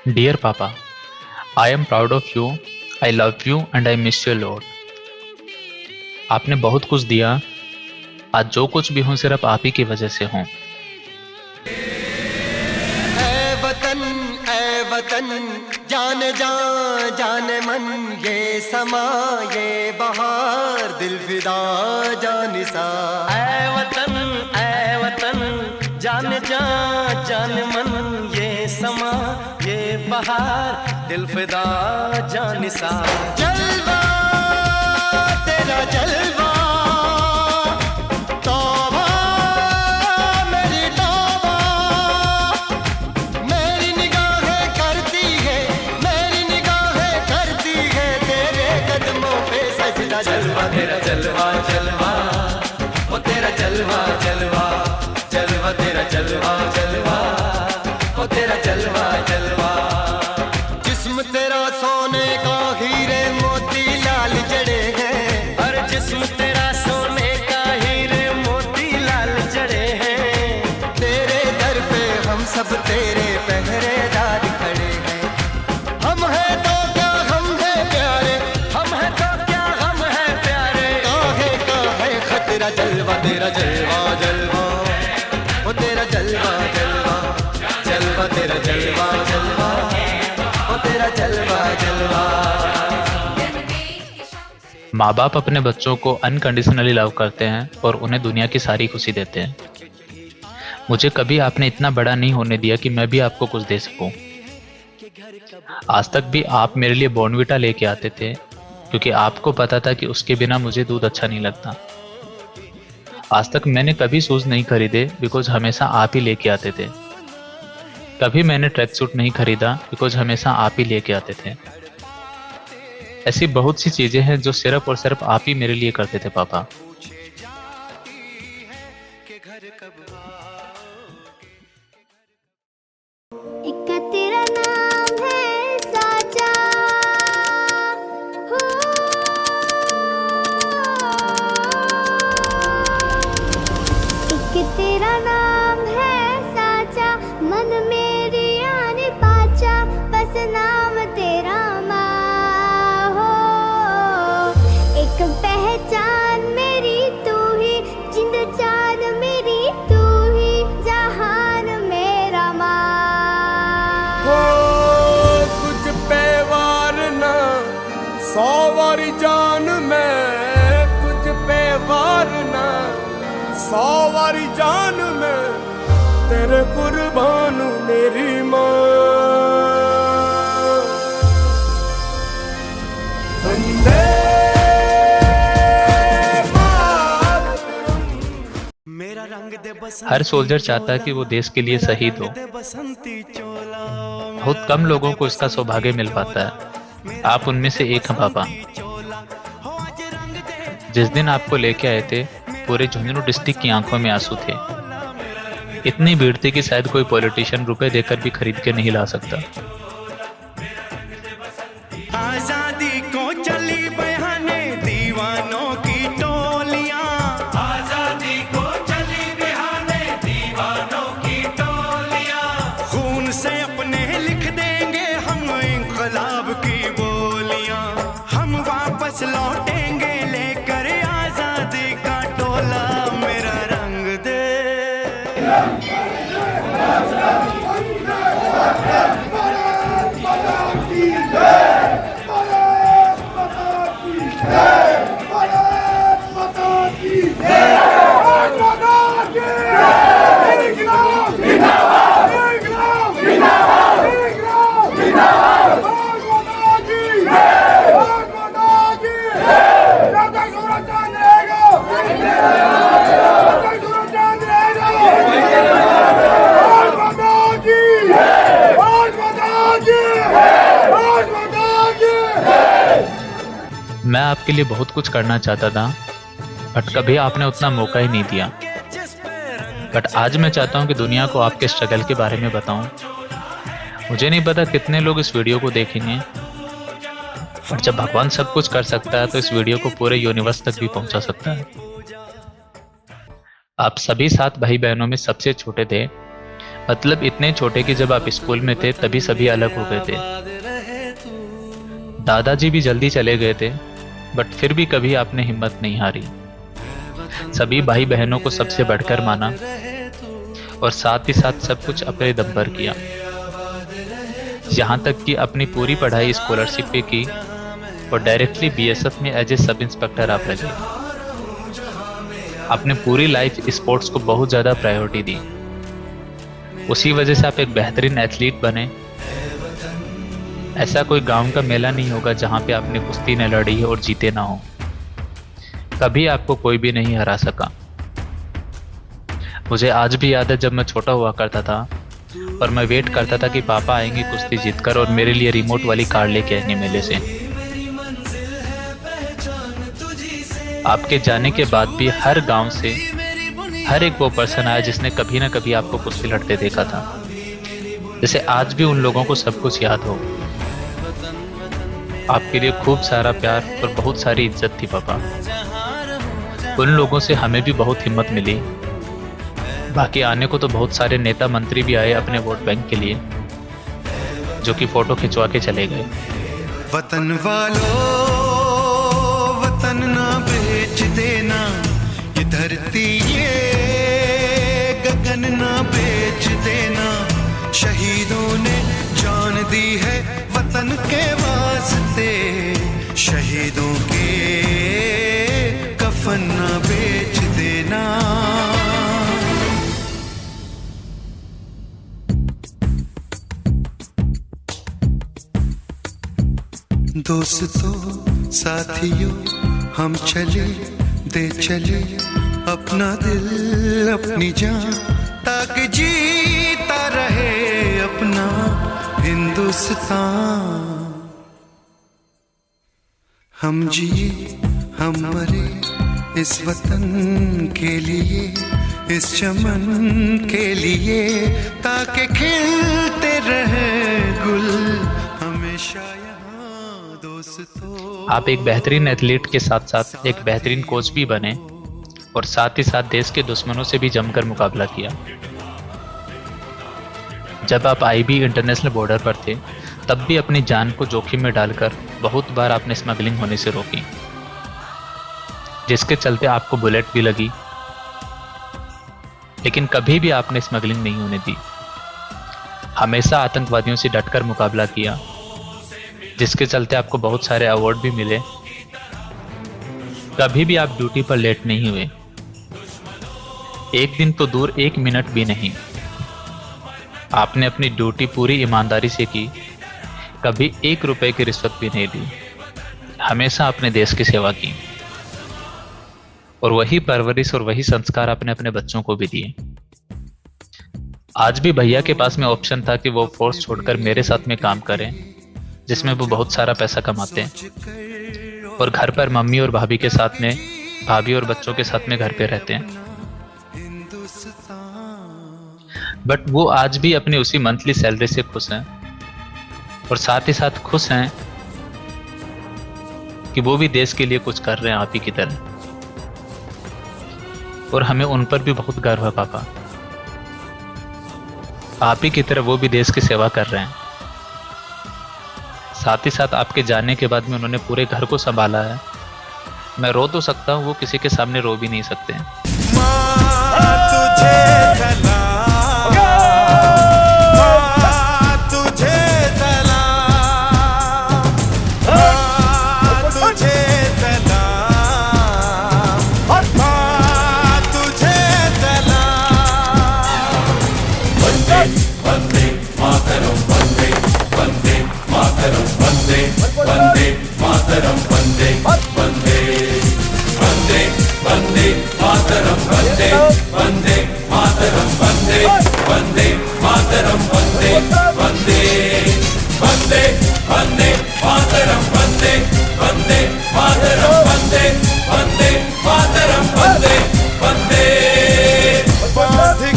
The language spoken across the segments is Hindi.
Dear Papa, I am proud of you, I love you and I miss you a lot. आपने बहुत कुछ दिया, आज जो कुछ भी हूँ सिर्फ आप ही की वजह से हूँ। ऐ वतन जान जान जान मन ये समा ये बहार दिल फिदा जानिसा। ऐ वतन जान जान जान मन ये समा ये बहार दिल फिदा जानिसा। जलवा तेरा जलवा तौबा मेरी तौबा, मेरी निगाहें करती है तेरे कदमों पे सजदा। जलवा तेरा जलवा जलवा वो तेरा जलवा जलवा जलवा तेरा जलवा जलवा वो तेरा जलवा जलवा। जिस्म तेरा सोने का हीरे मोती लाल जड़े हैं, और जिस्म तेरा सोने का हीरे मोती लाल जड़े हैं। तेरे दर पे हम सब तेरे पहरेदार खड़े हैं। हम हैं तो क्या हम हैं प्यारे, हम हैं तो क्या हम हैं प्यारे। काहे का है खतरा। जलवा तेरा जलवा जलवा वो तेरा जलवा जलवा जलवा तेरा जलवा जलवा वो तेरा जलवा जलवा। माँ बाप अपने बच्चों को अनकंडीशनली लव करते हैं और उन्हें दुनिया की सारी खुशी देते हैं। मुझे कभी आपने इतना बड़ा नहीं होने दिया कि मैं भी आपको कुछ दे सकूं। आज तक भी आप मेरे लिए बॉर्नविटा लेके आते थे क्योंकि आपको पता था कि उसके बिना मुझे दूध अच्छा नहीं लगता। आज तक मैंने कभी शूज नहीं खरीदे बिकॉज हमेशा आप ही लेके आते थे। कभी मैंने ट्रैक सूट नहीं खरीदा बिकॉज हमेशा आप ही लेके आते थे। ऐसी बहुत सी चीजें हैं जो सिर्फ और सिर्फ आप ही मेरे लिए करते थे पापा। एक तेरा नाम है साचा हो, एक तेरा नाम है साचा मन मेरी आने पाचा, बस नाम तेरा माँ हो। एक पहचान मेरी तू ही, जिंद जान मेरी तू ही, जहान मेरा माँ हो तुझ पे वार ना 100 वारी जान में, तुझ पे वार ना 100 वारी जान में, तेरे कुर्बान मेरी माँ। वंदे मेरा रंग दे बसंती हर सोल्जर चाहता है कि वो देश के लिए शहीद हो। बसंती चोला बहुत कम लोगों को इसका सौभाग्य मिल पाता है। आप उनमें से एक हैं पापा। जिस दिन आपको लेके आए थे पूरे झुंझुनू डिस्ट्रिक्ट की आंखों में आंसू थे। इतनी भीड़ थी कि शायद कोई पॉलिटिशियन रुपए देकर भी खरीद के नहीं ला सकता। आजादी को चली बहाने दीवानों की टोलियां, आजादी को चली बहाने दीवानों की टोलियां। खून से अपने लिख देंगे हम इंकलाब की बोलियां। हम वापस लौटेंगे लेकर आजादी का टोला, मेरा रंग दे। मैं आपके लिए बहुत कुछ करना चाहता था बट कभी आपने उतना मौका ही नहीं दिया। बट आज मैं चाहता हूँ कि दुनिया को आपके स्ट्रगल के बारे में बताऊं। मुझे नहीं पता कितने लोग इस वीडियो को देखेंगे, पर जब भगवान सब कुछ कर सकता है तो इस वीडियो को पूरे यूनिवर्स तक भी पहुंचा सकता है। आप सभी 7 भाई बहनों में सबसे छोटे थे, मतलब इतने छोटे कि जब आप स्कूल में थे तभी सभी अलग हो गए थे। दादाजी भी जल्दी चले गए थे, बट फिर भी कभी आपने हिम्मत नहीं हारी। सभी भाई बहनों को सबसे बढ़कर माना और साथ ही साथ सब कुछ अपने दम पर किया। यहाँ तक कि अपनी पूरी पढ़ाई स्कॉलरशिप पे की और डायरेक्टली बीएसएफ में एज ए सब इंस्पेक्टर आप लगे। आपने पूरी लाइफ स्पोर्ट्स को बहुत ज़्यादा प्रायोरिटी दी। उसी वजह से आप एक बेहतरीन एथलीट बने। ऐसा कोई गांव का मेला नहीं होगा जहां पे आपने कुश्ती न लड़ी और जीते ना हो। कभी आपको कोई भी नहीं हरा सका। मुझे आज भी याद है जब मैं छोटा हुआ करता था और मैं वेट करता था कि पापा आएंगे कुश्ती जीतकर और मेरे लिए रिमोट वाली कार लेके आएंगे मेले से। आपके जाने के बाद भी हर गांव से हर एक वो पर्सन आया जिसने कभी ना कभी आपको कुश्ती लड़ते देखा था। जैसे आज भी उन लोगों को सब कुछ याद हो। आपके लिए खूब सारा प्यार और बहुत सारी इज्जत थी पापा। उन लोगों से हमें भी बहुत हिम्मत मिली। बाकी आने को तो बहुत सारे नेता मंत्री भी आए अपने वोट बैंक के लिए, जो कि फोटो खिंचवा के चले गए। वतन वालों वतन ना बेच देना, ये धरती ये गगन ना बेच देना। शहीदों ने जान दी है वतन के वास्ते, शहीदों के कफन ना बेच देना। दोस्तों साथियों हम चले दे चले अपना दिल अपनी जान, ताकि जीता रहे अपना हिंदुस्तान। हम जिए हम मरे इस वतन के लिए, इस चमन के लिए, ताकि खिलते रहे गुल हमेशा यहाँ दोस्तों। आप एक बेहतरीन एथलीट के साथ साथ एक बेहतरीन कोच भी बने और साथ ही साथ देश के दुश्मनों से भी जमकर मुकाबला किया। जब आप आईबी इंटरनेशनल बॉर्डर पर थे तब भी अपनी जान को जोखिम में डालकर बहुत बार आपने स्मगलिंग होने से रोकी, जिसके चलते आपको बुलेट भी लगी, लेकिन कभी भी आपने स्मगलिंग नहीं होने दी। हमेशा आतंकवादियों से डटकर मुकाबला किया, जिसके चलते आपको बहुत सारे अवार्ड भी मिले। कभी भी आप ड्यूटी पर लेट नहीं हुए, एक दिन तो दूर एक मिनट भी नहीं। आपने अपनी ड्यूटी पूरी ईमानदारी से की, कभी 1 रुपए की रिश्वत भी नहीं ली। हमेशा आपने देश की सेवा की और वही परवरिश और वही संस्कार आपने अपने बच्चों को भी दिए। आज भी भैया के पास में ऑप्शन था कि वो फोर्स छोड़कर मेरे साथ में काम करें, जिसमें वो बहुत सारा पैसा कमाते हैं और घर पर मम्मी और भाभी के साथ में, भाभी और बच्चों के साथ में घर पे रहते हैं। बट वो आज भी अपनी उसी मंथली सैलरी से खुश हैं और साथ ही साथ खुश हैं कि वो भी देश के लिए कुछ कर रहे हैं आप ही की तरह। और हमें उन पर भी बहुत गर्व है पापा। आप ही की तरह वो भी देश की सेवा कर रहे हैं। साथ ही साथ आपके जाने के बाद में उन्होंने पूरे घर को संभाला है। मैं रो तो सकता हूँ, वो किसी के सामने रो भी नहीं सकते हैं।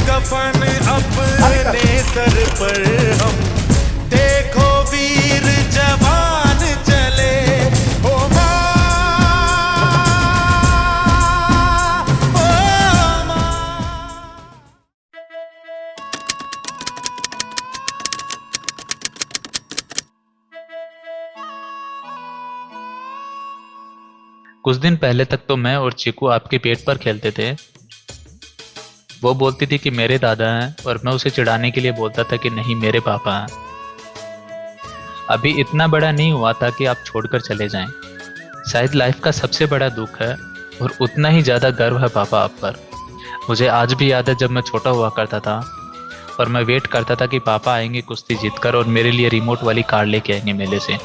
कफन अपने सर पर हम, देखो वीर जवान चले। ओ माँ, ओ माँ। कुछ दिन पहले तक तो मैं और चीकू आपके पेट पर खेलते थे। वो बोलती थी कि मेरे दादा हैं और मैं उसे चिढ़ाने के लिए बोलता था कि नहीं मेरे पापा हैं। अभी इतना बड़ा नहीं हुआ था कि आप छोड़कर चले जाएं। शायद लाइफ का सबसे बड़ा दुख है और उतना ही ज्यादा गर्व है पापा आप पर। मुझे आज भी याद है जब मैं छोटा हुआ करता था और मैं वेट करता था कि पापा आएंगे कुश्ती जीतकर और मेरे लिए रिमोट वाली कार लेके आएंगे मेले से।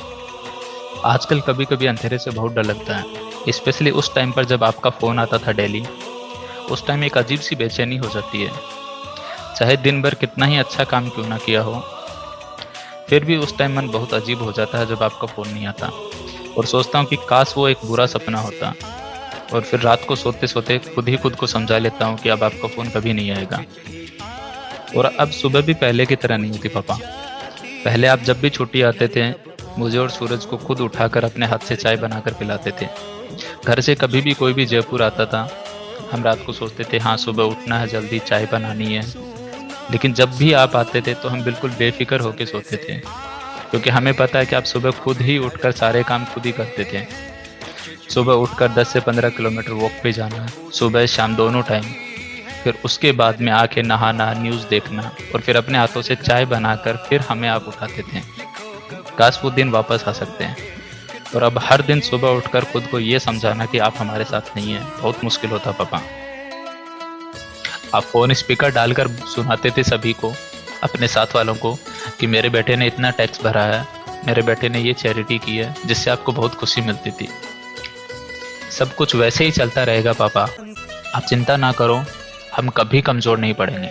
आजकल कभी कभी अंधेरे से बहुत डर लगता है, स्पेशली उस टाइम पर जब आपका फ़ोन आता था डेली। उस टाइम एक अजीब सी बेचैनी हो जाती है, चाहे दिन भर कितना ही अच्छा काम क्यों ना किया हो, फिर भी उस टाइम मन बहुत अजीब हो जाता है जब आपका फ़ोन नहीं आता। और सोचता हूँ कि काश वो एक बुरा सपना होता। और फिर रात को सोते सोते खुद ही खुद को समझा लेता हूँ कि अब आपका फ़ोन कभी नहीं आएगा। और अब सुबह भी पहले की तरह नहीं होती पापा। पहले आप जब भी छुट्टी आते थे मुझे और सूरज को खुद उठाकर अपने हाथ से चाय बनाकर पिलाते थे। घर से कभी भी कोई भी जयपुर आता था, हम रात को सोचते थे हाँ सुबह उठना है, जल्दी चाय बनानी है। लेकिन जब भी आप आते थे तो हम बिल्कुल बेफिक्र होकर सोते थे, क्योंकि हमें पता है कि आप सुबह खुद ही उठकर सारे काम खुद ही करते थे। सुबह उठकर 10 से 15 किलोमीटर वॉक पे जाना, सुबह शाम दोनों टाइम। फिर उसके बाद में आके नहाना, न्यूज़ देखना और फिर अपने हाथों से चाय बनाकर फिर हमें आप उठाते थे। काश वो दिन वापस आ सकते हैं। और अब हर दिन सुबह उठकर खुद को ये समझाना कि आप हमारे साथ नहीं हैं बहुत मुश्किल होता पापा। आप फ़ोन स्पीकर डालकर सुनाते थे सभी को, अपने साथ वालों को, कि मेरे बेटे ने इतना टैक्स भरा है, मेरे बेटे ने ये चैरिटी की है, जिससे आपको बहुत खुशी मिलती थी। सब कुछ वैसे ही चलता रहेगा पापा, आप चिंता ना करो, हम कभी कमज़ोर नहीं पड़ेंगे।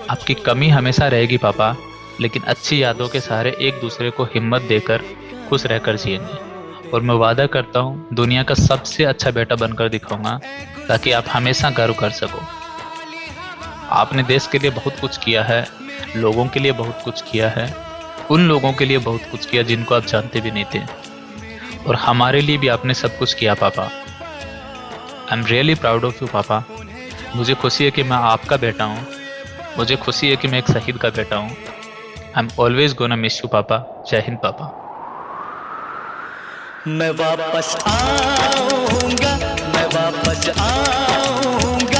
आपकी कमी हमेशा रहेगी पापा, लेकिन अच्छी यादों के सहारे एक दूसरे को हिम्मत देकर खुश रहकर जिएंगे। और मैं वादा करता हूँ दुनिया का सबसे अच्छा बेटा बनकर दिखाऊंगा, ताकि आप हमेशा गर्व कर सको। आपने देश के लिए बहुत कुछ किया है, लोगों के लिए बहुत कुछ किया है, उन लोगों के लिए बहुत कुछ किया जिनको आप जानते भी नहीं थे। और हमारे लिए भी आपने सब कुछ किया पापा। I am really proud of you पापा। मुझे खुशी है कि मैं आपका बेटा हूँ, मुझे खुशी है कि मैं एक शहीद का बेटा हूँ। I am always gonna miss you पापा। जय हिंद पापा। मैं वापस आऊंगा, मैं वापस आऊंगा।